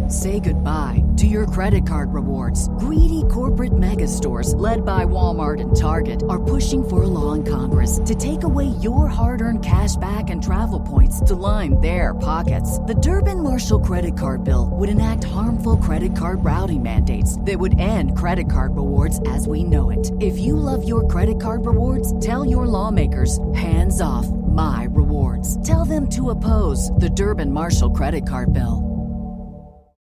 Say goodbye to your credit card rewards. Greedy corporate mega stores, led by Walmart and Target, are pushing for a law in Congress to take away your hard-earned cash back and travel points to line their pockets. The Durbin-Marshall credit card bill would enact harmful credit card routing mandates that would end credit card rewards as we know it. If you love your credit card rewards, tell your lawmakers, hands off my rewards. Tell them to oppose the Durbin-Marshall credit card bill.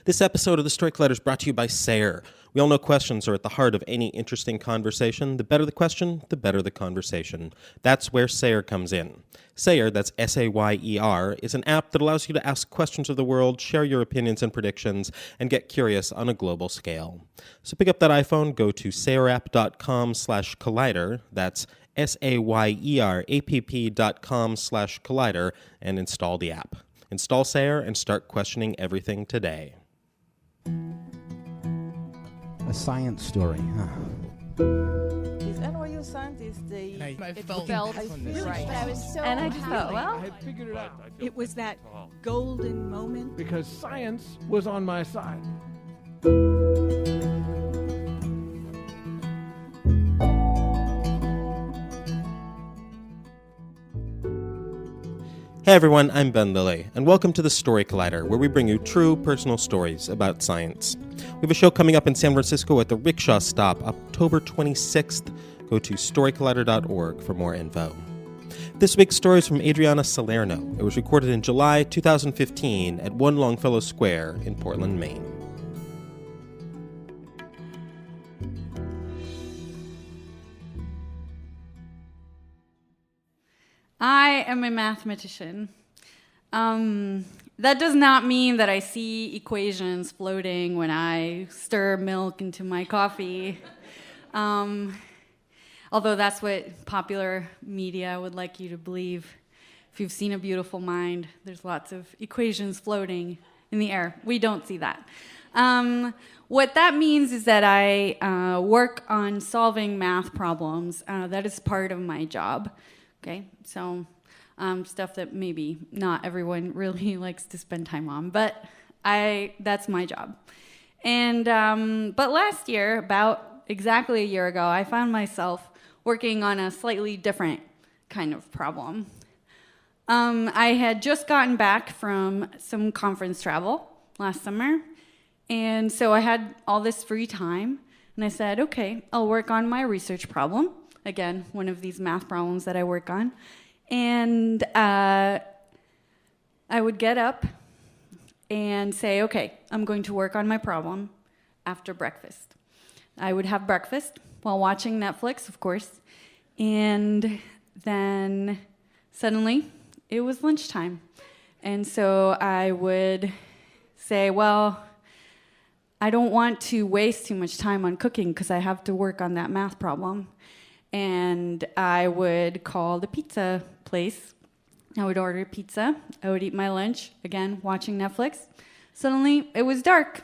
This episode of The Story Collider is brought to you by Sayer. We all know questions are at the heart of any interesting conversation. The better the question, the better the conversation. That's where Sayer comes in. Sayer, that's S-A-Y-E-R, is an app that allows you to ask questions of the world, share your opinions and predictions, and get curious on a global scale. So pick up that iPhone, go to sayerapp.com/collider, that's SAYERAPP.com/collider, and install the app. Install Sayer and start questioning everything today. A science story, huh? These NYU scientists, I felt right. I was so And I just thought, well, I figured it out. it was that golden moment. Because science was on my side. Hey everyone, I'm Ben Lilly, and welcome to The Story Collider, where we bring you true personal stories about science. We have a show coming up in San Francisco at the Rickshaw Stop, October 26th. Go to storycollider.org for more info. This week's story is from Adriana Salerno. It was recorded in July 2015 at One Longfellow Square in Portland, Maine. I am a mathematician. That does not mean that I see equations floating when I stir milk into my coffee. Although that's what popular media would like you to believe. If you've seen A Beautiful Mind, there's lots of equations floating in the air. We don't see that. What that means is that I work on solving math problems. That is part of my job. Okay, so stuff that maybe not everyone really likes to spend time on, but that's my job. And but last year, about exactly a year ago, I found myself working on a slightly different kind of problem. I had just gotten back from some conference travel last summer, and so I had all this free time, and I said, okay, I'll work on my research problem. Again, one of these math problems that I work on. And I would get up and say, okay, I'm going to work on my problem after breakfast. I would have breakfast while watching Netflix, of course. And then suddenly it was lunchtime. And so I would say, well, I don't want to waste too much time on cooking because I have to work on that math problem. And I would call the pizza place. I would order pizza. I would eat my lunch, again, watching Netflix. Suddenly, it was dark.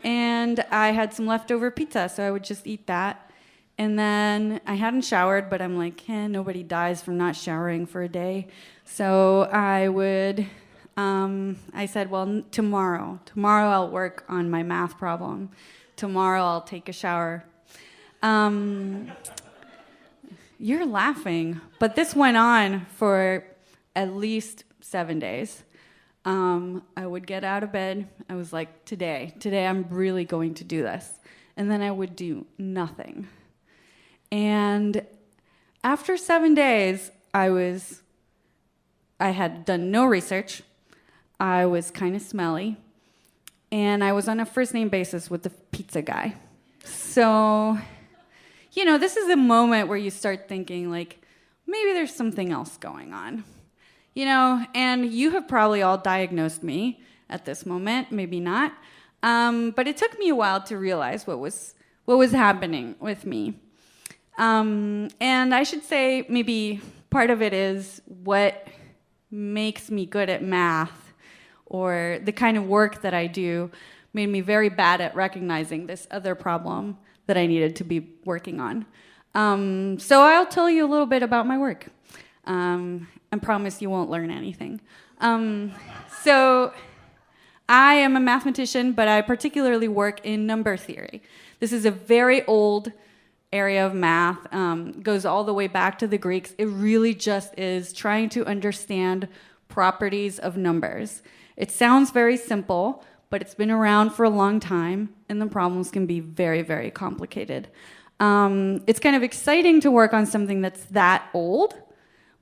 And I had some leftover pizza, so I would just eat that. And then I hadn't showered, but I'm like, nobody dies from not showering for a day. So I said, well, tomorrow I'll work on my math problem. Tomorrow I'll take a shower. You're laughing, but this went on for at least 7 days. I would get out of bed. I was like, today I'm really going to do this. And then I would do nothing. And after 7 days, I had done no research. I was kind of smelly. And I was on a first-name basis with the pizza guy. So, this is a moment where you start thinking, like, maybe there's something else going on. And you have probably all diagnosed me at this moment, maybe not. But it took me a while to realize what was happening with me. And I should say maybe part of it is what makes me good at math, or the kind of work that I do made me very bad at recognizing this other problem that I needed to be working on. So I'll tell you a little bit about my work. I promise you won't learn anything. So I am a mathematician, but I particularly work in number theory. This is a very old area of math, goes all the way back to the Greeks. It really just is trying to understand properties of numbers. It sounds very simple, but it's been around for a long time, and the problems can be very, very complicated. It's kind of exciting to work on something that's that old,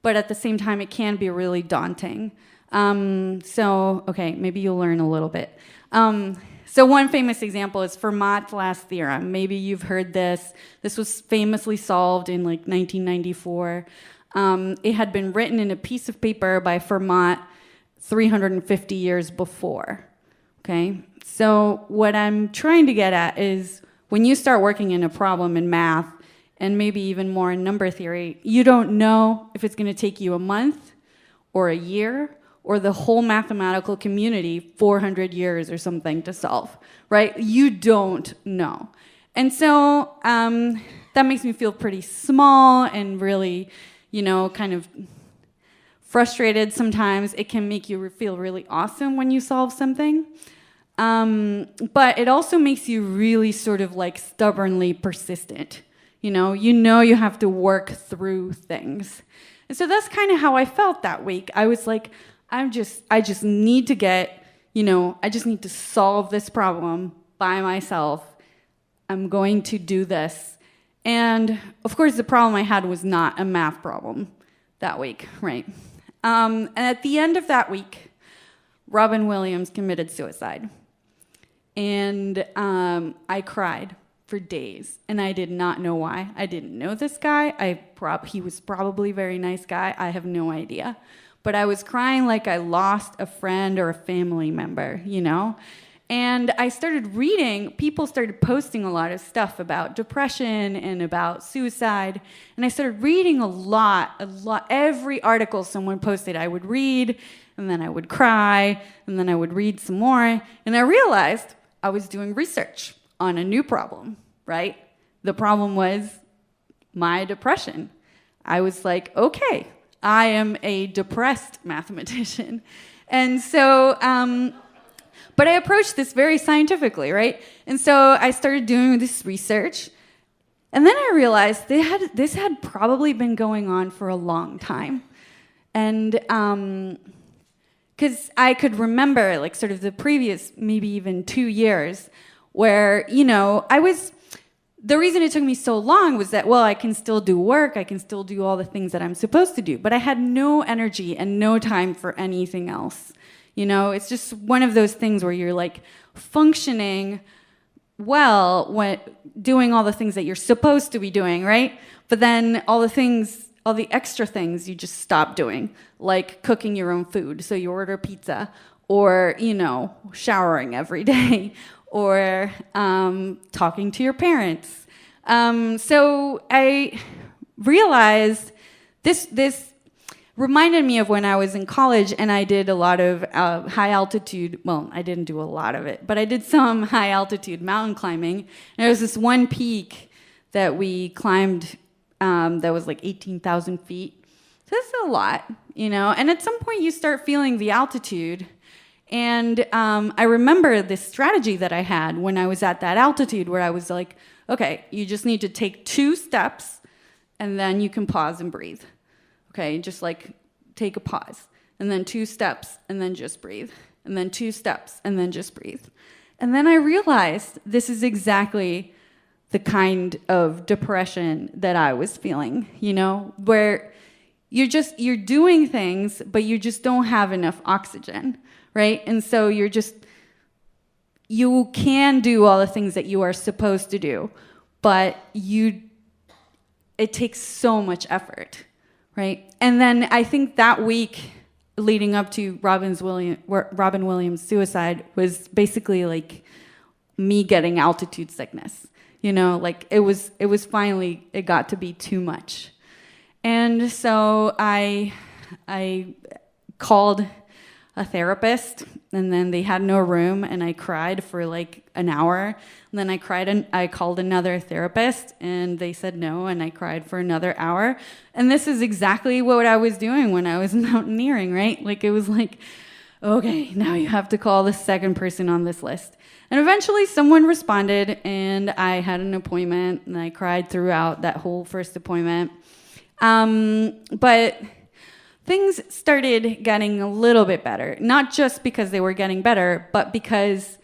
but at the same time, it can be really daunting. Okay, maybe you'll learn a little bit. So one famous example is Fermat's last theorem. Maybe you've heard this. This was famously solved in like 1994. It had been written in a piece of paper by Fermat 350 years before. Okay, so what I'm trying to get at is when you start working in a problem in math, and maybe even more in number theory, you don't know if it's going to take you a month or a year or the whole mathematical community 400 years or something to solve, right? You don't know. And so that makes me feel pretty small and really, kind of frustrated sometimes. It can make you feel really awesome when you solve something. But it also makes you really sort of like stubbornly persistent. You have to work through things. And so that's kind of how I felt that week. I was like, I just need to I just need to solve this problem by myself. I'm going to do this. And of course, the problem I had was not a math problem that week, right? And at the end of that week, Robin Williams committed suicide. And I cried for days, and I did not know why. I didn't know this guy. He was probably a very nice guy. I have no idea. But I was crying like I lost a friend or a family member, And I started reading, people started posting a lot of stuff about depression and about suicide. And I started reading a lot. Every article someone posted, I would read, and then I would cry, and then I would read some more. And I realized I was doing research on a new problem, right? The problem was my depression. I was like, okay, I am a depressed mathematician. And so, but I approached this very scientifically, right? And so I started doing this research. And then I realized this had probably been going on for a long time. And because I could remember like sort of the previous maybe even 2 years where, the reason it took me so long was that, I can still do work, I can still do all the things that I'm supposed to do, but I had no energy and no time for anything else. It's just one of those things where you're like functioning well when doing all the things that you're supposed to be doing, right? But then all the extra things you just stop doing, like cooking your own food, so you order pizza, or, showering every day, or talking to your parents. So I realized this reminded me of when I was in college and I did a lot of high altitude, I didn't do a lot of it, but I did some high altitude mountain climbing. And there was this one peak that we climbed that was like 18,000 feet. So that's a lot, and at some point you start feeling the altitude. And I remember this strategy that I had when I was at that altitude where I was like, okay, you just need to take 2 steps and then you can pause and breathe. Okay, just like take a pause and then 2 steps and then just breathe. And then 2 steps and then just breathe. And then I realized this is exactly the kind of depression that I was feeling, where you're doing things, but you just don't have enough oxygen. Right? And so you can do all the things that you are supposed to do, but it takes so much effort, right? And then I think that week leading up to Robin Williams' suicide was basically like me getting altitude sickness. Like it was finally, it got to be too much. And so I called a therapist, and then they had no room, and I cried for like an hour. And then I cried, and I called another therapist, and they said no, and I cried for another hour. And this is exactly what I was doing when I was mountaineering, right? Like it was like, okay, now you have to call the second person on this list. And eventually someone responded, and I had an appointment, and I cried throughout that whole first appointment. But things started getting a little bit better, not just because they were getting better, but because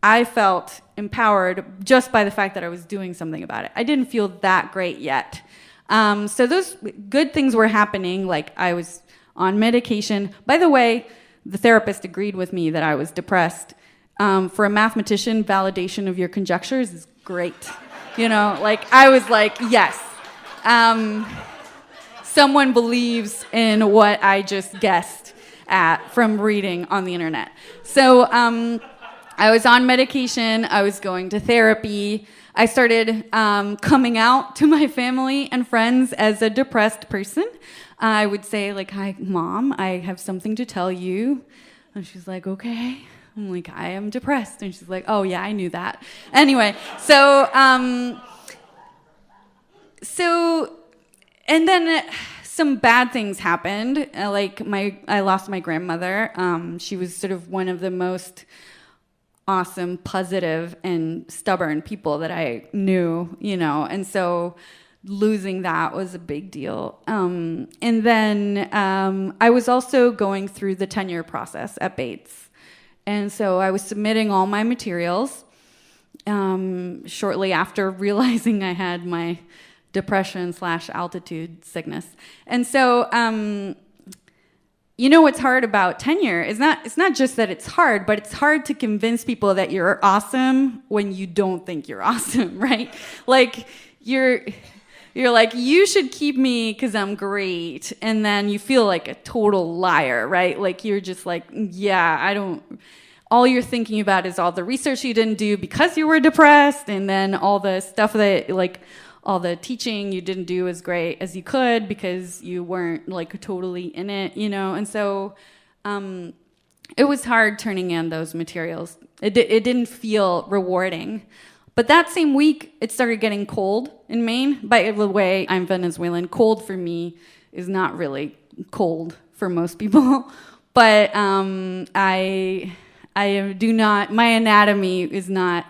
I felt empowered just by the fact that I was doing something about it. I didn't feel that great yet. So those good things were happening, like I was on medication. By the way, the therapist agreed with me that I was depressed. For a mathematician, validation of your conjectures is great. I was like, yes. Someone believes in what I just guessed at from reading on the internet. So I was on medication. I was going to therapy. I started coming out to my family and friends as a depressed person. I would say, like, hi, Mom, I have something to tell you. And she's like, okay. I'm like, I am depressed. And she's like, oh, yeah, I knew that. Anyway, and then some bad things happened. I lost my grandmother. She was sort of one of the most awesome, positive, and stubborn people that I knew, and so losing that was a big deal. And then I was also going through the tenure process at Bates. And so I was submitting all my materials shortly after realizing I had my depression/altitude sickness. And so, what's hard about tenure is it's not just that it's hard, but it's hard to convince people that you're awesome when you don't think you're awesome, right? Like you're like, you should keep me because I'm great. And then you feel like a total liar, right? Like you're just like, yeah, all you're thinking about is all the research you didn't do because you were depressed. And then all the stuff that all the teaching you didn't do as great as you could because you weren't like totally in it, And so it was hard turning in those materials. It didn't feel rewarding. But that same week, it started getting cold in Maine. By the way, I'm Venezuelan. Cold for me is not really cold for most people. But my anatomy is not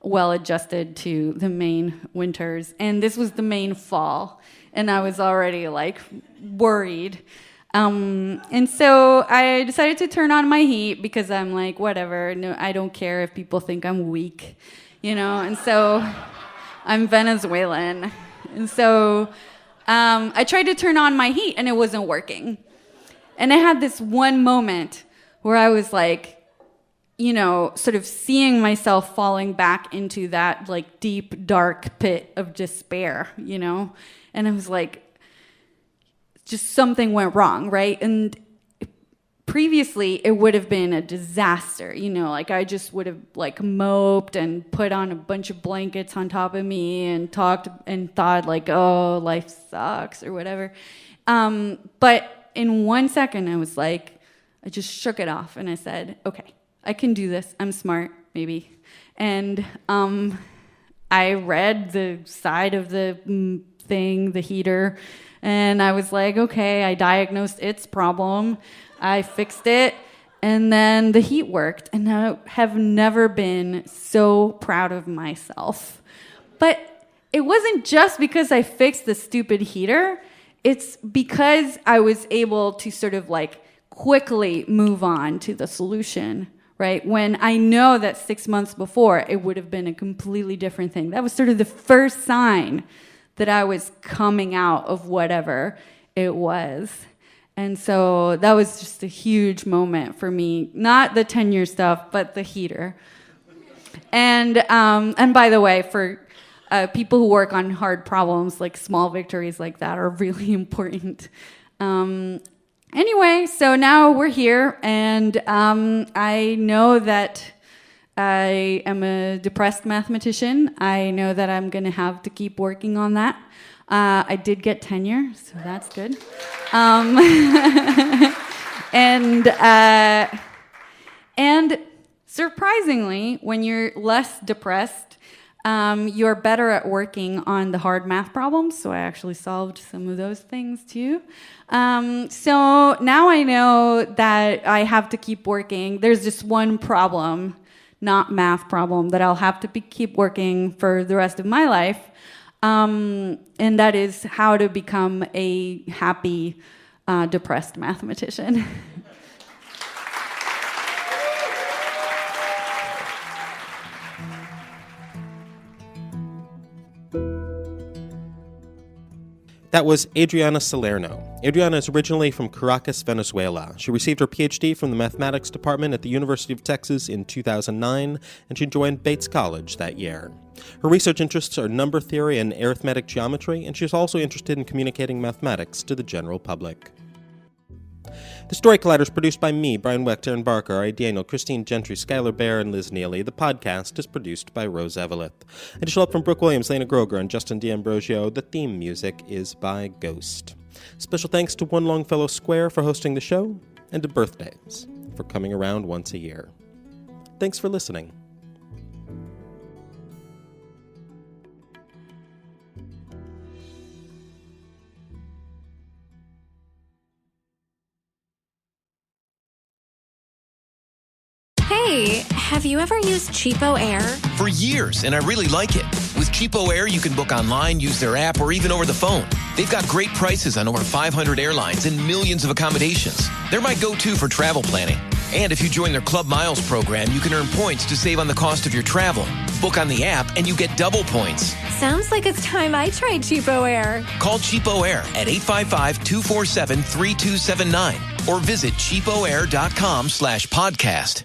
well adjusted to the Maine winters. And this was the Maine fall. And I was already worried. And so I decided to turn on my heat because I'm like, whatever. No, I don't care if people think I'm weak. And so I'm Venezuelan. And so I tried to turn on my heat and it wasn't working. And I had this one moment where I was sort of seeing myself falling back into that deep, dark pit of despair, And I was like, just something went wrong, right? And previously, it would have been a disaster, I just would have moped and put on a bunch of blankets on top of me and talked and thought oh, life sucks or whatever. But in 1 second, I was I just shook it off and I said, okay, I can do this. I'm smart, maybe. And I read the side of the thing, the heater, and I was like, okay, I diagnosed its problem. I fixed it, and then the heat worked, and I have never been so proud of myself. But it wasn't just because I fixed the stupid heater. It's because I was able to sort of quickly move on to the solution, right? When I know that 6 months before, it would have been a completely different thing. That was sort of the first sign that I was coming out of whatever it was. And so that was just a huge moment for me. Not the tenure stuff, but the heater. And by the way, for people who work on hard problems, small victories like that are really important. Anyway, so now we're here, and I know that I am a depressed mathematician. I know that I'm going to have to keep working on that. I did get tenure, so that's good. And surprisingly, when you're less depressed, you're better at working on the hard math problems. So I actually solved some of those things too. So now I know that I have to keep working. There's just one problem, not math problem, that I'll have to keep working for the rest of my life. And that is how to become a happy, depressed mathematician. That was Adriana Salerno. Adriana is originally from Caracas, Venezuela. She received her PhD from the mathematics department at the University of Texas in 2009, and she joined Bates College that year. Her research interests are number theory and arithmetic geometry, and she's also interested in communicating mathematics to the general public. The Story Collider is produced by me, Brian Wechter, and Barker, Ari Daniel, Christine Gentry, Skylar Bear, and Liz Neely. The podcast is produced by Rose Eveleth. Additional help from Brooke Williams, Lena Groger, and Justin D'Ambrosio. The theme music is by Ghost. Special thanks to One Longfellow Square for hosting the show, and to Birthdays for coming around once a year. Thanks for listening. Hey, have you ever used Cheapo Air? For years, and I really like it. With Cheapo Air, you can book online, use their app, or even over the phone. They've got great prices on over 500 airlines and millions of accommodations. They're my go-to for travel planning. And if you join their Club Miles program, you can earn points to save on the cost of your travel. Book on the app, and you get double points. Sounds like it's time I tried Cheapo Air. Call Cheapo Air at 855-247-3279 or visit cheapoair.com/podcast.